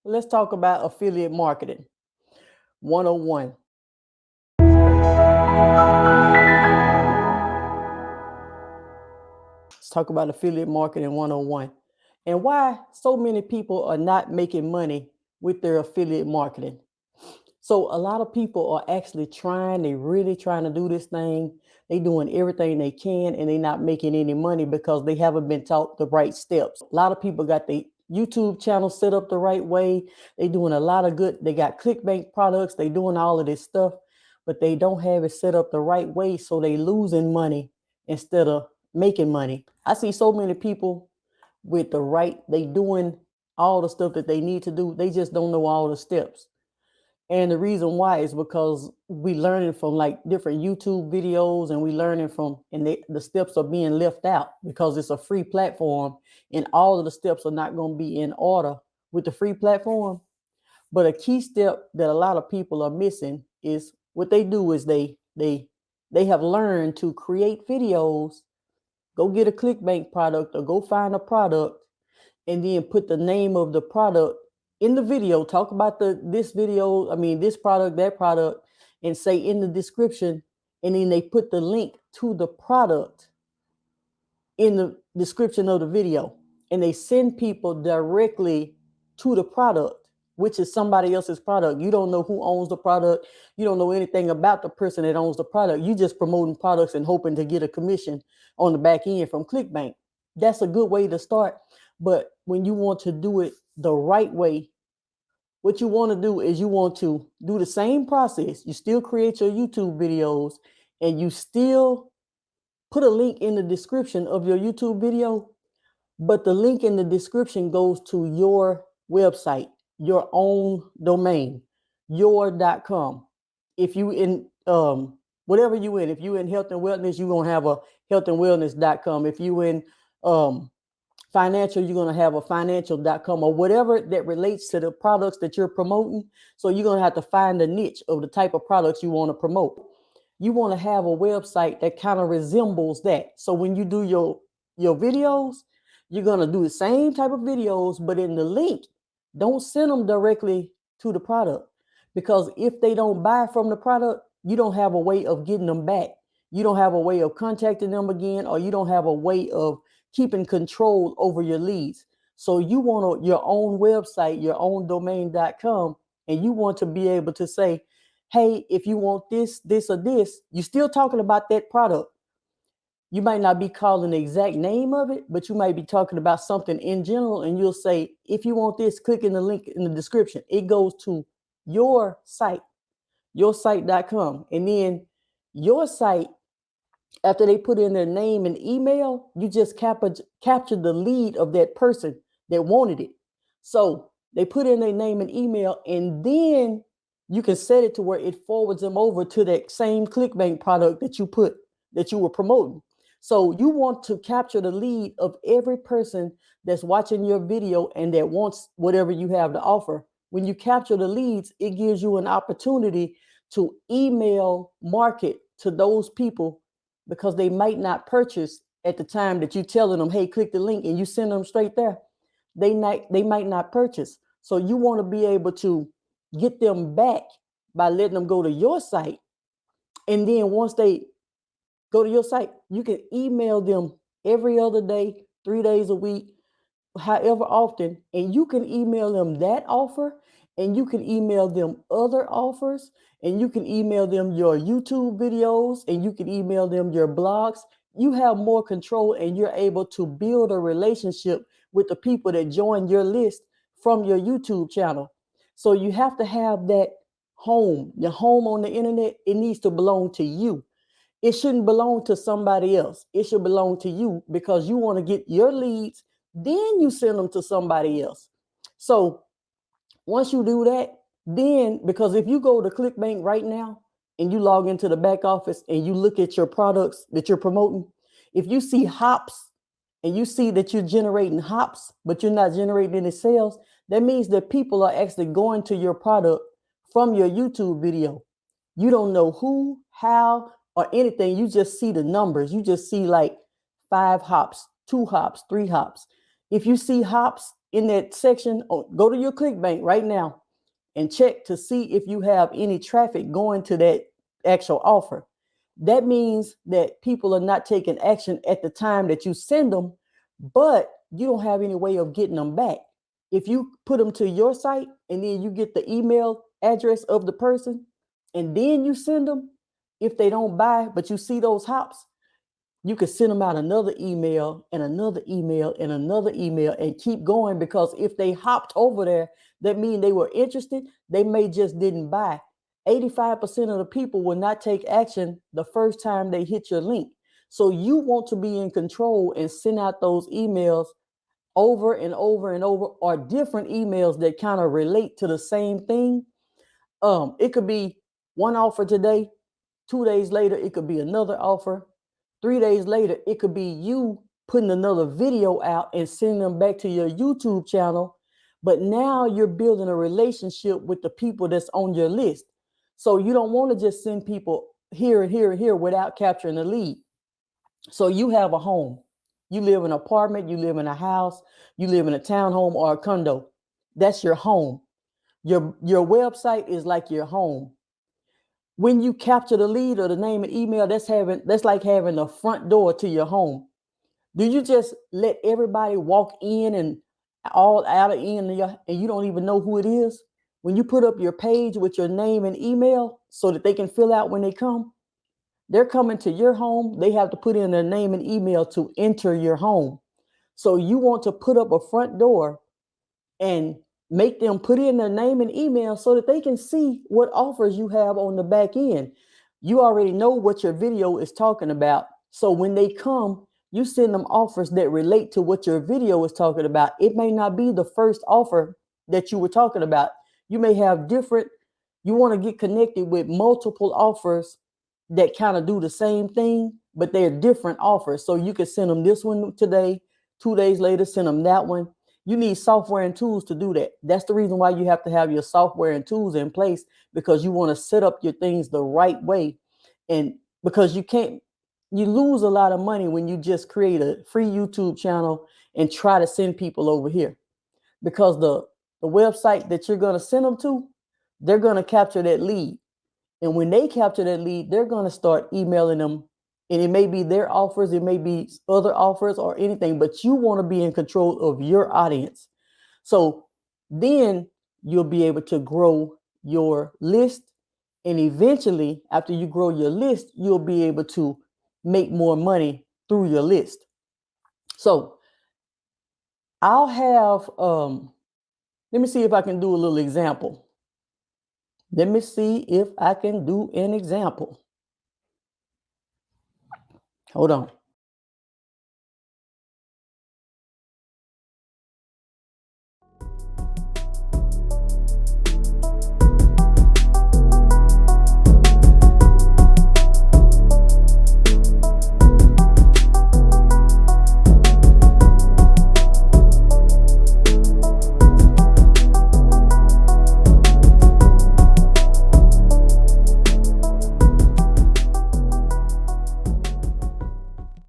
Let's talk about affiliate marketing 101. Let's talk about affiliate marketing 101 and why so many people are not making money with their affiliate marketing. So a lot of people are actually they really trying to do this thing. They doing everything they can and they not making any money because they haven't been taught the right steps. A lot of people got the YouTube channel set up the right way. They doing a lot of good. They got clickbait products. They doing all of this stuff, but they don't have it set up the right way. So they losing money instead of making money. I see so many people with they doing all the stuff that they need to do. They just don't know all the steps. And the reason why is because we learning from like different YouTube videos and we learning from, and the steps are being left out because it's a free platform and all of the steps are not going to be in order with the free platform. But a key step that a lot of people are missing is what they do is they have learned to create videos, go get a clickbait product or go find a product and then put the name of the product in the video, talk about this product, that product, and say in the description, and then they put the link to the product in the description of the video, and they send people directly to the product, which is somebody else's product. You don't know who owns the product. You don't know anything about the person that owns the product. You just promoting products and hoping to get a commission on the back end from ClickBank. That's a good way to start. But when you want to do it the right way, what you want to do is you want to do the same process. You still create your YouTube videos and you still put a link in the description of your YouTube video, but the link in the description goes to your website, your own domain, your.com. If you in whatever you in, if you in health and wellness, you're gonna have a healthandwellness.com. If you in financial, you're going to have a financial.com or whatever that relates to the products that you're promoting. So you're going to have to find a niche of the type of products you want to promote. You want to have a website that kind of resembles that. So when you do your videos, you're going to do the same type of videos, but in the link, don't send them directly to the product, because if they don't buy from the product, you don't have a way of getting them back. You don't have a way of contacting them again, or you don't have a way of keeping control over your leads. So you want your own website, your own domain.com, and you want to be able to say, hey, if you want this, this, or this, you're still talking about that product. You might not be calling the exact name of it, but you might be talking about something in general. And you'll say, if you want this, click in the link in the description. It goes to your site, yoursite.com. And then your site, after they put in their name and email, you just capture the lead of that person that wanted it. So they put in their name and email, and then you can set it to where it forwards them over to that same ClickBank product that you were promoting. So you want to capture the lead of every person that's watching your video and that wants whatever you have to offer. When you capture the leads, it gives you an opportunity to email market to those people, because they might not purchase at the time that you're telling them, hey, click the link, and you send them straight there. They might not purchase. So you want to be able to get them back by letting them go to your site. And then once they go to your site, you can email them every other day, 3 days a week, however often, and you can email them that offer, and you can email them other offers, and you can email them your YouTube videos, and you can email them your blogs. You have more control, and you're able to build a relationship with the people that join your list from your YouTube channel. So you have to have that your home on the internet. It needs to belong to you. It shouldn't belong to somebody else. It should belong to you, because you want to get your leads, then you send them to somebody else. So once you do that, then, because if you go to ClickBank right now and you log into the back office and you look at your products that you're promoting, if you see hops and you see that you're generating hops, but you're not generating any sales, that means that people are actually going to your product from your YouTube video. You don't know who, how, or anything. You just see the numbers. You just see like 5 hops, 2 hops, 3 hops. If you see hops in that section, go to your ClickBank right now and check to see if you have any traffic going to that actual offer. That means that people are not taking action at the time that you send them, but you don't have any way of getting them back. If you put them to your site and then you get the email address of the person and then you send them, if they don't buy, but you see those hops, you could send them out another email and another email and another email and keep going, because if they hopped over there, that means they were interested. They may just didn't buy. 85% of the people will not take action the first time they hit your link. So you want to be in control and send out those emails over and over and over, or different emails that kind of relate to the same thing. It could be one offer today, 2 days later, it could be another offer. 3 days later, it could be you putting another video out and sending them back to your YouTube channel. But now you're building a relationship with the people that's on your list. So you don't want to just send people here and here and here without capturing a lead. So you have a home. You live in an apartment, you live in a house, you live in a townhome or a condo. That's your home. Your website is like your home. When you capture the lead or the name and email, that's like having a front door to your home. Do you just let everybody walk in and all out of in and you don't even know who it is? When you put up your page with your name and email so that they can fill out when they come, they're coming to your home. They have to put in their name and email to enter your home. So you want to put up a front door and make them put in their name and email so that they can see what offers you have on the back end. You already know what your video is talking about. So when they come, you send them offers that relate to what your video is talking about. It may not be the first offer that you were talking about. You may have different, you want to get connected with multiple offers that kind of do the same thing, but they're different offers. So you can send them this one today, 2 days later, send them that one. You need software and tools to do that. That's the reason why you have to have your software and tools in place, because you want to set up your things the right way. And because you lose a lot of money when you just create a free YouTube channel and try to send people over here, because the website that you're going to send them to, they're going to capture that lead. And when they capture that lead, they're going to start emailing them. And it may be their offers, it may be other offers or anything, but you want to be in control of your audience. So then you'll be able to grow your list. And eventually, after you grow your list, you'll be able to make more money through your list. So I'll have, let me see if I can do a little example. Let me see if I can do an example. Hold on.